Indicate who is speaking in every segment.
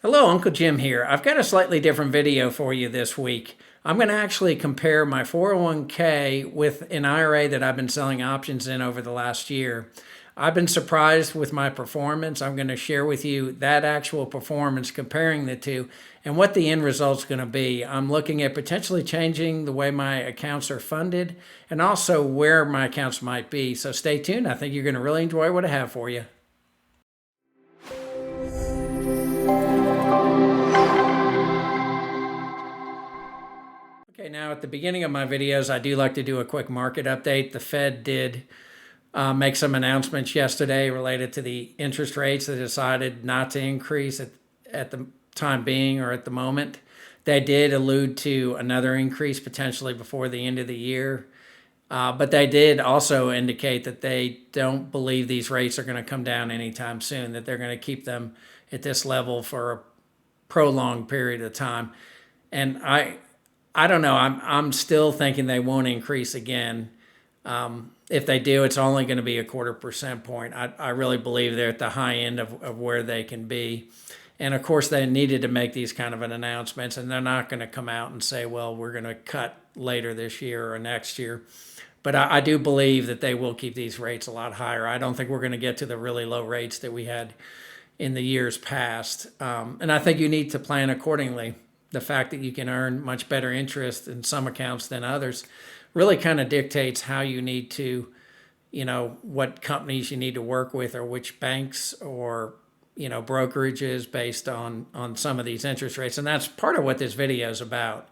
Speaker 1: Hello, Uncle Jim here. I've got a slightly different video for you this week. I'm going to actually compare my 401k with an IRA that I've been selling options in over the last year. I've been surprised with my performance. I'm going to share with you that actual performance comparing the two and what the end result's going to be. I'm looking at potentially changing the way my accounts are funded and also where my accounts might be. So stay tuned. I think you're going to really enjoy what I have for you. Okay, now at the beginning of my videos, I do like to do a quick market update. The Fed did make some announcements yesterday related to the interest rates. They decided not to increase at the time being or at the moment. They did allude to another increase potentially before the end of the year. But they did also indicate that they don't believe these rates are going to come down anytime soon, that they're going to keep them at this level for a prolonged period of time. And I don't know. I'm still thinking they won't increase again. If they do, it's only going to be a 0.25 point. I really believe they're at the high end of where they can be. And of course, they needed to make these kind of an announcements, and they're not going to come out and say, well, we're going to cut later this year or next year. But I do believe that they will keep these rates a lot higher. I don't think we're going to get to the really low rates that we had in the years past. And I think you need to plan accordingly. The fact that you can earn much better interest in some accounts than others really kind of dictates how you need to, what companies you need to work with or which banks or, brokerages based on some of these interest rates. And that's part of what this video is about.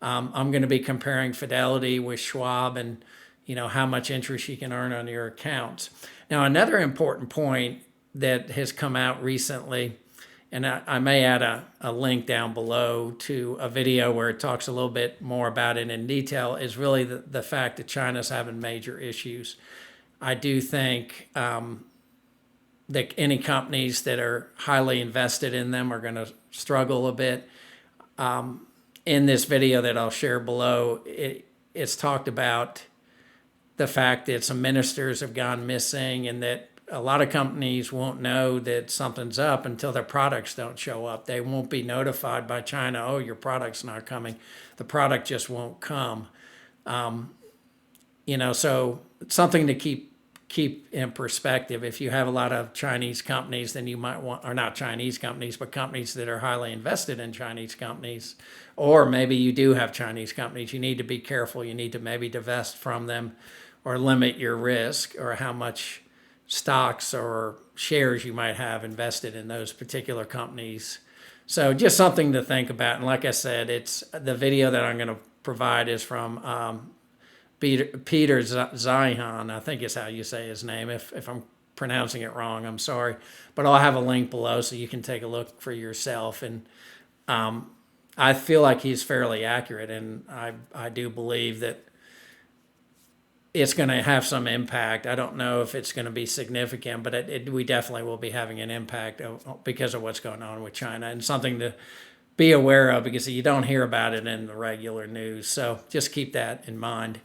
Speaker 1: I'm going to be comparing Fidelity with Schwab and, how much interest you can earn on your accounts. Now, another important point that has come out recently, and I may add a link down below to a video where it talks a little bit more about it in detail, is really the fact that China's having major issues. I do think that any companies that are highly invested in them are going to struggle a bit. In this video that I'll share below, it's talked about the fact that some ministers have gone missing and that a lot of companies won't know that something's up until their products don't show up. They won't be notified by China, oh, your product's not coming. The product just won't come. So it's something to keep in perspective. If you have a lot of Chinese companies, then you might want, or not Chinese companies, but companies that are highly invested in Chinese companies, or maybe you do have Chinese companies, you need to be careful. You need to maybe divest from them or limit your risk or how much stocks or shares you might have invested in those particular companies. So just something to think about. And like I said, it's the video that I'm going to provide is from Peter Zeihan, I think is how you say his name. If I'm pronouncing it wrong, I'm sorry. But I'll have a link below so you can take a look for yourself. And I feel like he's fairly accurate, and I do believe that it's going to have some impact. I don't know if it's going to be significant, but we definitely will be having an impact because of what's going on with China, and something to be aware of because you don't hear about it in the regular news. So just keep that in mind.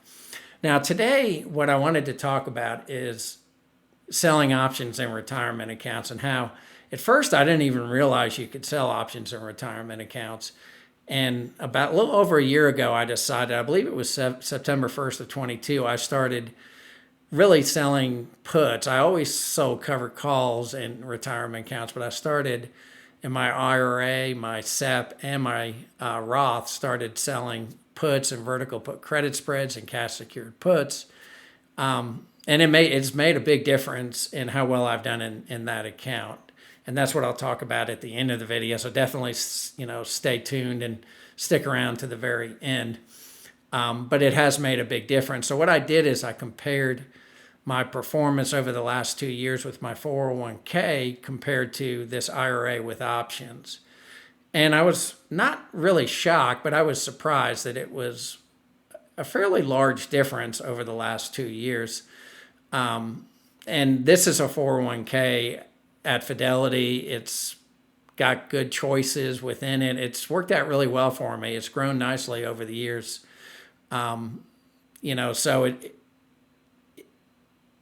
Speaker 1: Now, today, what I wanted to talk about is selling options in retirement accounts and how at first I didn't even realize you could sell options in retirement accounts. And about a little over a year ago, I decided, I believe it was September 1st of 22, I started really selling puts. I always sold covered calls in retirement accounts, but I started in my IRA, my SEP, and my Roth, started selling puts and vertical put credit spreads and cash secured puts. And it's made a big difference in how well I've done in that account. And that's what I'll talk about at the end of the video. So definitely, stay tuned and stick around to the very end. But it has made a big difference. So what I did is I compared my performance over the last 2 years with my 401k compared to this IRA with options. And I was not really shocked, but I was surprised that it was a fairly large difference over the last 2 years. And this is a 401k at Fidelity. It's got good choices within it. It's worked out really well for me. It's grown nicely over the years. So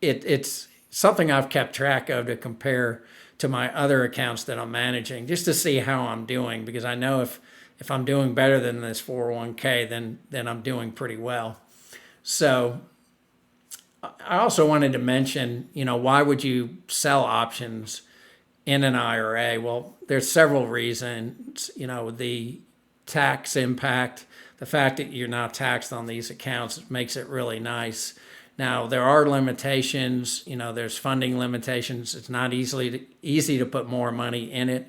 Speaker 1: it's something I've kept track of to compare to my other accounts that I'm managing, just to see how I'm doing, because I know if I'm doing better than this 401k, then I'm doing pretty well. So I also wanted to mention, why would you sell options in an IRA? Well, there's several reasons. The tax impact, the fact that you're not taxed on these accounts makes it really nice. Now, there are limitations. There's funding limitations. It's not easy to put more money in it.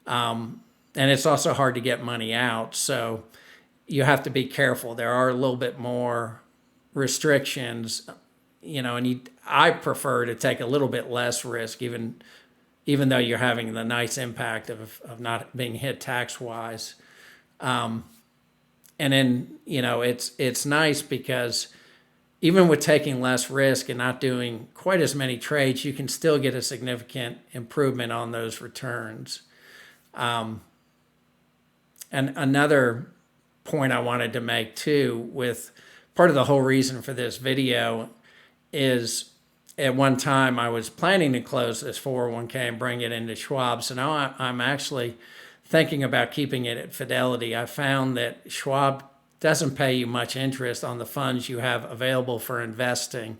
Speaker 1: And it's also hard to get money out. So you have to be careful. There are a little bit more restrictions, and I prefer to take a little bit less risk, even though you're having the nice impact of not being hit tax-wise. And then, it's nice because even with taking less risk and not doing quite as many trades, you can still get a significant improvement on those returns. And another point I wanted to make too, with part of the whole reason for this video, is at one time I was planning to close this 401k and bring it into Schwab. So now I'm actually thinking about keeping it at Fidelity. I found that Schwab doesn't pay you much interest on the funds you have available for investing.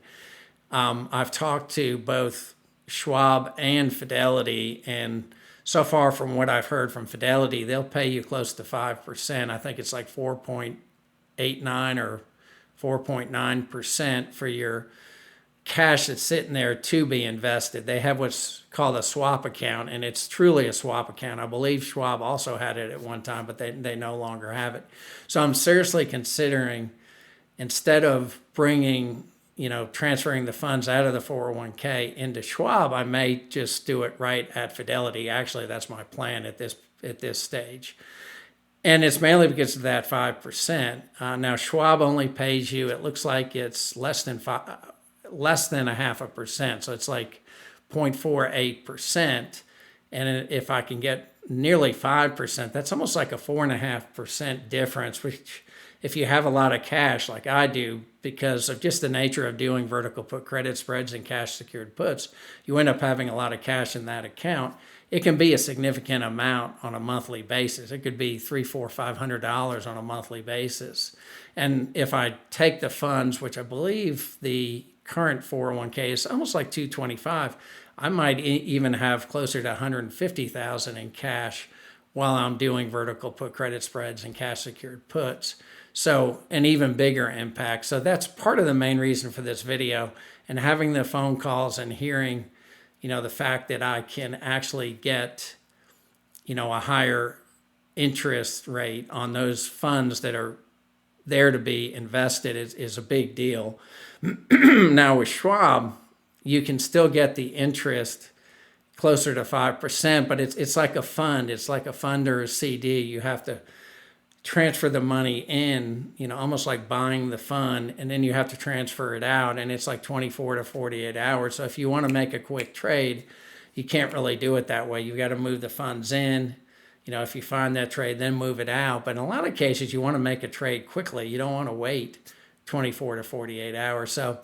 Speaker 1: I've talked to both Schwab and Fidelity, and so far from what I've heard from Fidelity, they'll pay you close to 5%. I think it's like 4.89 or 4.9% for your cash that's sitting there to be invested. They have what's called a swap account, and it's truly a swap account. I believe Schwab also had it at one time, but they no longer have it. So I'm seriously considering, instead of transferring the funds out of the 401k into Schwab, I may just do it right at Fidelity. Actually, that's my plan at this stage. And it's mainly because of that 5%. Now, Schwab only pays you, it looks like it's less than 0.5%. So it's like 0.48%. And if I can get nearly 5%, that's almost like a 4.5% difference, which if you have a lot of cash like I do, because of just the nature of doing vertical put credit spreads and cash secured puts, you end up having a lot of cash in that account. It can be a significant amount on a monthly basis. It could be $300, $400, $500 on a monthly basis. And if I take the funds, which I believe the current 401k is almost like 225, I might even have closer to 150,000 in cash while I'm doing vertical put credit spreads and cash secured puts. So an even bigger impact. So that's part of the main reason for this video, and having the phone calls and hearing, the fact that I can actually get, a higher interest rate on those funds that are there to be invested is a big deal. Now with Schwab, you can still get the interest closer to 5%, but it's like a fund. It's like a fund or a CD. You have to transfer the money in, almost like buying the fund, and then you have to transfer it out, and it's like 24 to 48 hours. So if you want to make a quick trade, you can't really do it that way. You've got to move the funds in. If you find that trade, then move it out. But in a lot of cases, you want to make a trade quickly. You don't want to wait 24 to 48 hours. So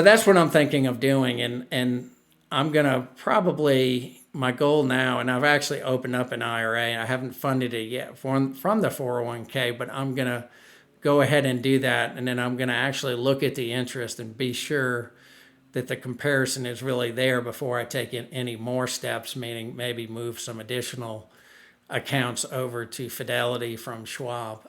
Speaker 1: that's what I'm thinking of doing. And I'm going to probably, my goal now, and I've actually opened up an IRA. I haven't funded it yet from the 401k, but I'm going to go ahead and do that. And then I'm going to actually look at the interest and be sure that the comparison is really there before I take in any more steps, meaning maybe move some additional accounts over to Fidelity from Schwab.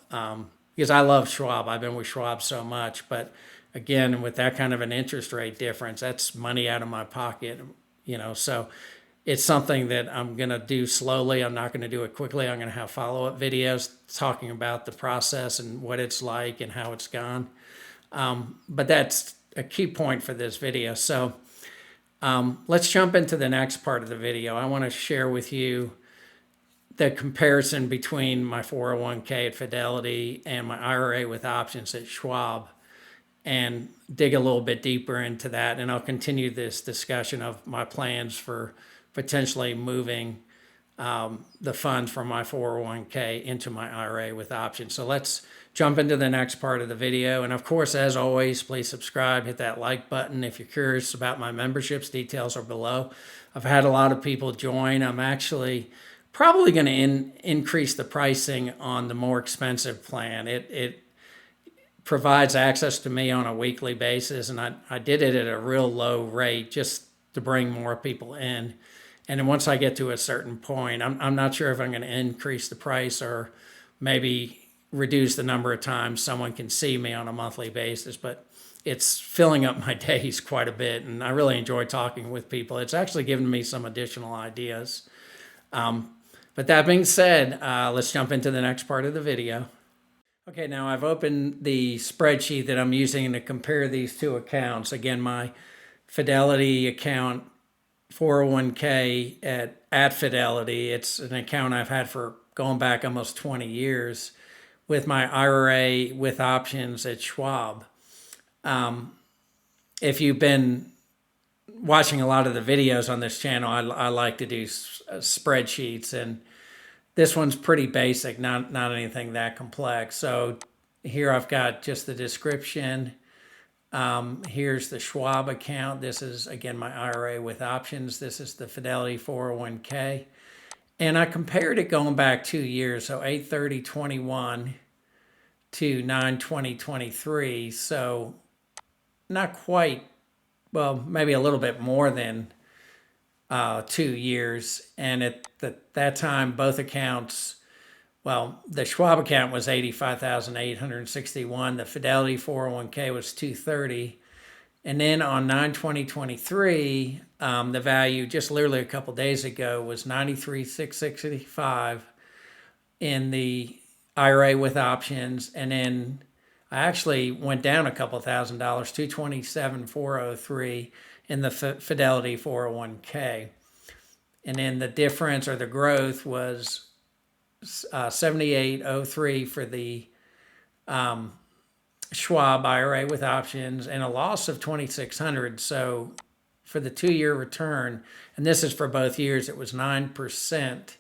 Speaker 1: Because I love Schwab. I've been with Schwab so much. But again, with that kind of an interest rate difference, that's money out of my pocket, So it's something that I'm going to do slowly. I'm not going to do it quickly. I'm going to have follow-up videos talking about the process and what it's like and how it's gone. But that's a key point for this video. So let's jump into the next part of the video. I want to share with you the comparison between my 401k at Fidelity and my IRA with options at Schwab, and dig a little bit deeper into that. And I'll continue this discussion of my plans for potentially moving the funds from my 401k into my IRA with options. So let's jump into the next part of the video. And of course, as always, please subscribe, hit that like button. If you're curious about my memberships, details are below. I've had a lot of people join. I'm actually probably going to increase the pricing on the more expensive plan. It provides access to me on a weekly basis, and I did it at a real low rate just to bring more people in. And then once I get to a certain point, I'm not sure if I'm going to increase the price or maybe reduce the number of times someone can see me on a monthly basis, but it's filling up my days quite a bit, and I really enjoy talking with people. It's actually given me some additional ideas. But that being said, let's jump into the next part of the video. Okay, now I've opened the spreadsheet that I'm using to compare these two accounts. Again, my Fidelity account, 401k at Fidelity. It's an account I've had for going back almost 20 years, with my IRA with options at Schwab. If you've been watching a lot of the videos on this channel, I like to do spreadsheets, and this one's pretty basic, not anything that complex. So here I've got just the description. Here's the Schwab account. This is, again, my IRA with options. This is the Fidelity 401k. And I compared it going back 2 years, so 8/30/21 to 9/20/23. So not quite, well, maybe a little bit more than 2 years. And at that time, both accounts, well, the Schwab account was 85,861. The Fidelity 401k was 230. And then on 9/20/23, the value just literally a couple days ago was 93,665 in the IRA with options. And then I actually went down a couple $1,000, 227,403 in the Fidelity 401k. And then the difference, or the growth, was 7803 for the Schwab IRA with options, and a loss of 2,600. So for the 2-year return, and this is for both years, it was 9%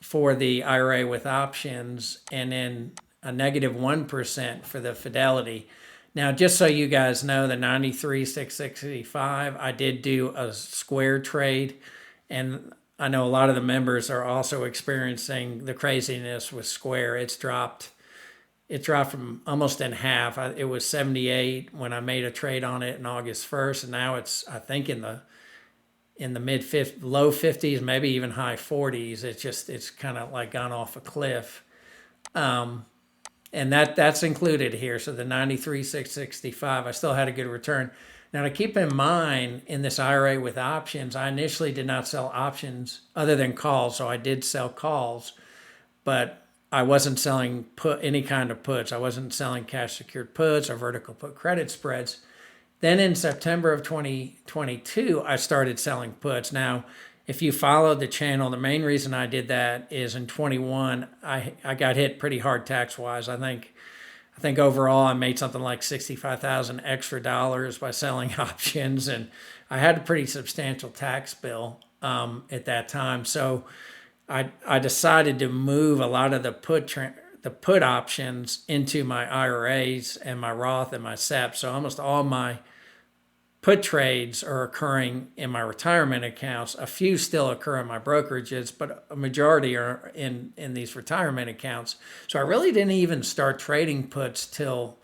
Speaker 1: for the IRA with options, and then a negative 1% for the Fidelity. Now, just so you guys know, the 93,665, I did do a Square trade, and I know a lot of the members are also experiencing the craziness with Square. It dropped from almost in half. It was 78 when I made a trade on it in August 1st, and now it's, I think, in the low 50s, maybe even high 40s. It's kind of like gone off a cliff. And that's included here. So the 93,665, I still had a good return. Now, to keep in mind, in this IRA with options, I initially did not sell options other than calls. So I did sell calls, but I wasn't selling any kind of puts. I wasn't selling cash secured puts or vertical put credit spreads. Then in September of 2022, I started selling puts. Now, if you followed the channel, the main reason I did that is in 21, I got hit pretty hard tax-wise. I think overall I made something like $65,000 extra dollars by selling options, and I had a pretty substantial tax bill at that time. So I decided to move a lot of the put options into my IRAs and my Roth and my SEP. So almost all my put trades are occurring in my retirement accounts. A few still occur in my brokerages, but a majority are in these retirement accounts. So I really didn't even start trading puts till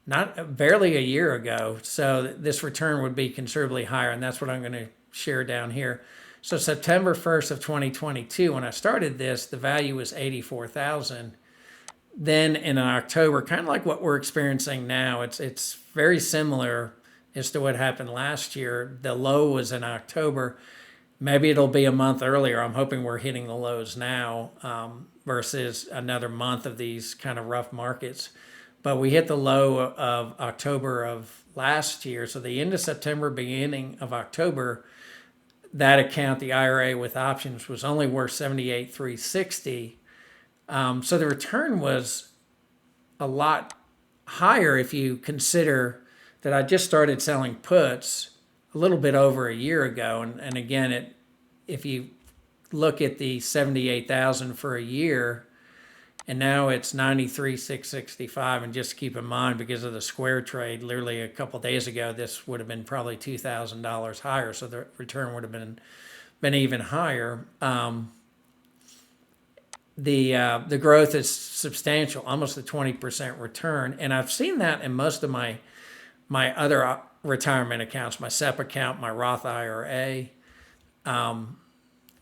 Speaker 1: barely a year ago. So this return would be considerably higher, and that's what I'm going to share down here. So September 1st of 2022, when I started this, the value was 84,000. Then in October, kind of like what we're experiencing now, it's very similar as to what happened last year. The low was in October. Maybe it'll be a month earlier. I'm hoping we're hitting the lows now versus another month of these kind of rough markets. But we hit the low of October of last year. So the end of September, beginning of October, that account, the IRA with options, was only worth 78,360. So the return was a lot higher if you consider that I just started selling puts a little bit over a year ago. And again, if you look at the 78,000 for a year, and now it's 93,665. And just keep in mind, because of the square trade, literally a couple of days ago, this would have been probably $2,000 higher, so the return would have been even higher. The growth is substantial, almost a 20% return, and I've seen that in most of my other retirement accounts, my SEP account, my Roth IRA.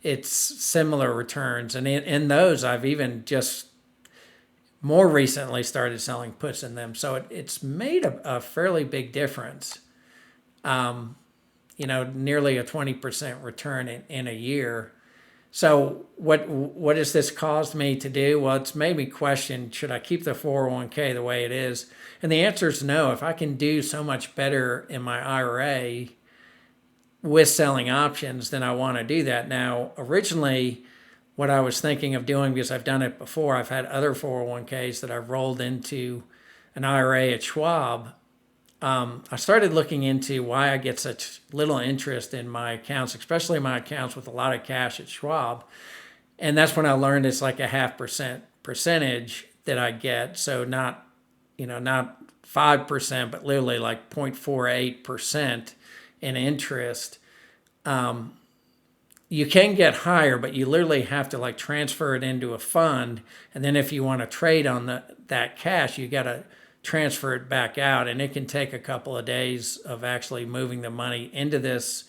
Speaker 1: It's similar returns, and in those, I've even just more recently started selling puts in them. So it's made a fairly big difference. Nearly a 20% return in a year. So what has this caused me to do? Well, it's made me question, should I keep the 401k the way it is? And the answer is no. If I can do so much better in my IRA with selling options, then I want to do that. Now, originally, what I was thinking of doing, because I've done it before, I've had other 401ks that I've rolled into an IRA at Schwab. I started looking into why I get such little interest in my accounts, especially my accounts with a lot of cash at Schwab. And that's when I learned it's like a 0.5% percentage that I get. So not 5%, but literally like 0.48% in interest. You can get higher, but you literally have to like transfer it into a fund. And then if you want to trade on that cash, you got to transfer it back out, and it can take a couple of days of actually moving the money into this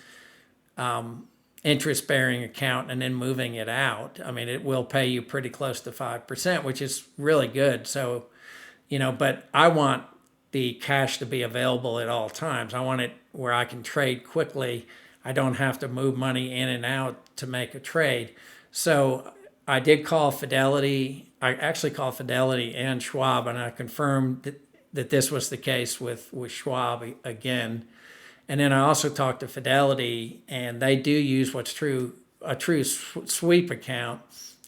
Speaker 1: interest-bearing account and then moving it out. I mean, it will pay you pretty close to 5%, which is really good. So, but I want the cash to be available at all times. I want it where I can trade quickly. I don't have to move money in and out to make a trade. So I did call Fidelity. I actually called Fidelity and Schwab, and I confirmed that this was the case with Schwab again. And then I also talked to Fidelity, and they do use a true sweep account.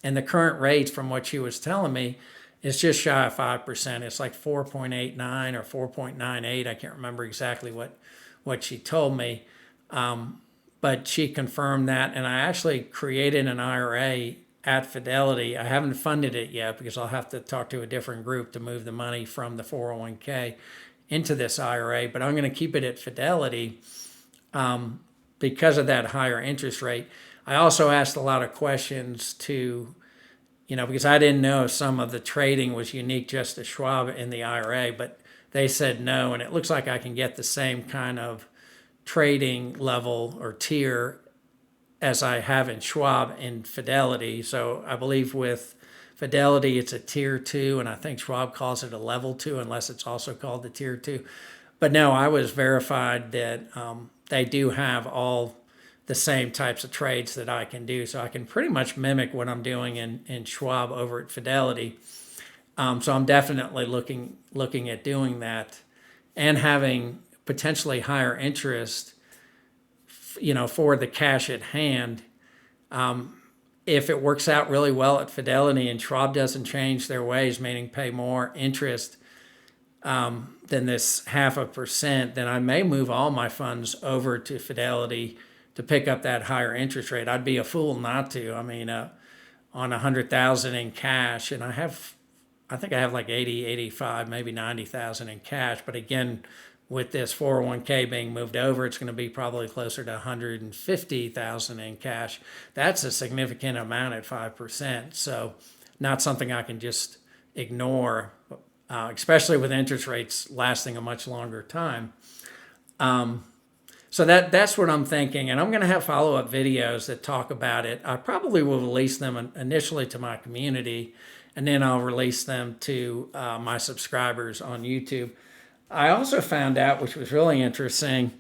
Speaker 1: And the current rates, from what she was telling me, is just shy of 5%. It's like 4.89 or 4.98. I can't remember exactly what she told me. But she confirmed that, and I actually created an IRA at Fidelity. I haven't funded it yet because I'll have to talk to a different group to move the money from the 401k into this IRA, but I'm going to keep it at Fidelity because of that higher interest rate. I also asked a lot of questions because I didn't know if some of the trading was unique just to Schwab in the IRA, but they said no, and it looks like I can get the same kind of trading level or tier as I have in Schwab and Fidelity. So I believe with Fidelity, it's a tier 2, and I think Schwab calls it a level 2, unless it's also called the tier 2. But no, I was verified that they do have all the same types of trades that I can do. So I can pretty much mimic what I'm doing in Schwab over at Fidelity. So I'm definitely looking at doing that and having potentially higher interest for the cash at hand. If it works out really well at Fidelity and Schwab doesn't change their ways, meaning pay more interest than this 0.5%, then I may move all my funds over to Fidelity to pick up that higher interest rate. I'd be a fool not to. I mean, on 100,000 in cash, and I think I have like 80, 85, maybe 90,000 in cash. But again, with this 401k being moved over, it's going to be probably closer to 150,000 in cash. That's a significant amount at 5%. So not something I can just ignore, especially with interest rates lasting a much longer time. So that's what I'm thinking. And I'm going to have follow-up videos that talk about it. I probably will release them initially to my community, and then I'll release them to my subscribers on YouTube. I also found out, which was really interesting,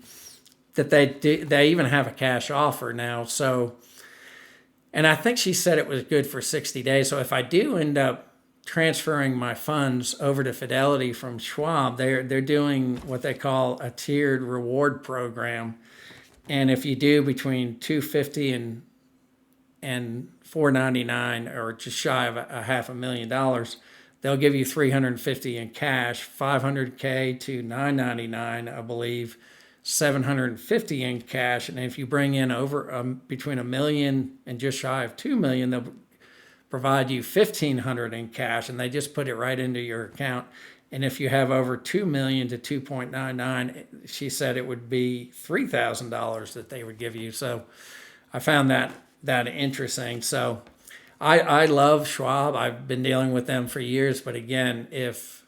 Speaker 1: that they even have a cash offer now. So, and I think she said it was good for 60 days. So if I do end up transferring my funds over to Fidelity from Schwab, they're doing what they call a tiered reward program. And if you do between $250 and $499, or just shy of a $500,000, they'll give you $350 in cash, $500K to $999, I believe. 750 in cash, and if you bring in over between $1 million and just shy of $2 million, they'll provide you 1,500 in cash, and they just put it right into your account. And if you have over 2 million to 2.99, she said it would be $3,000 that they would give you. So I found that interesting. So I love Schwab. I've been dealing with them for years, but again, if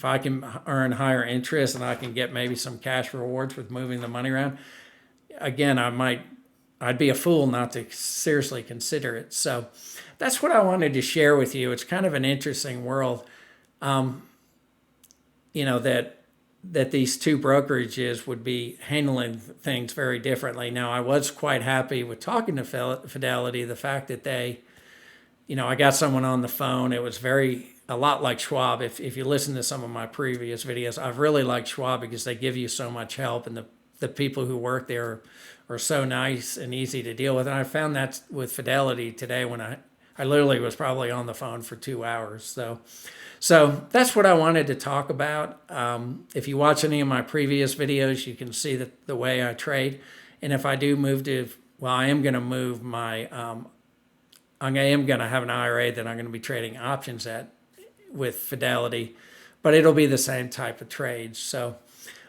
Speaker 1: I can earn higher interest and I can get maybe some cash rewards with moving the money around, again, I'd be a fool not to seriously consider it. So that's what I wanted to share with you. It's kind of an interesting world, that these two brokerages would be handling things very differently. Now, I was quite happy with talking to Fidelity, the fact that they, I got someone on the phone. It was a lot like Schwab. If you listen to some of my previous videos, I've really liked Schwab because they give you so much help, and the people who work there are so nice and easy to deal with. And I found that with Fidelity today when I literally was probably on the phone for 2 hours. So that's what I wanted to talk about. If you watch any of my previous videos, you can see the way I trade. And if I do move I am going to move my, I am going to have an IRA that I'm going to be trading options with Fidelity, but it'll be the same type of trades. So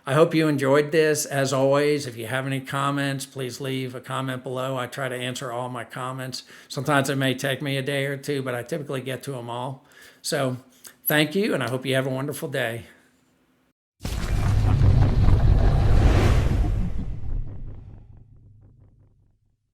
Speaker 1: I hope you enjoyed this. As always, if you have any comments, please leave a comment below. I try to answer all my comments. Sometimes it may take me a day or two, but I typically get to them all. So thank you, and I hope you have a wonderful day.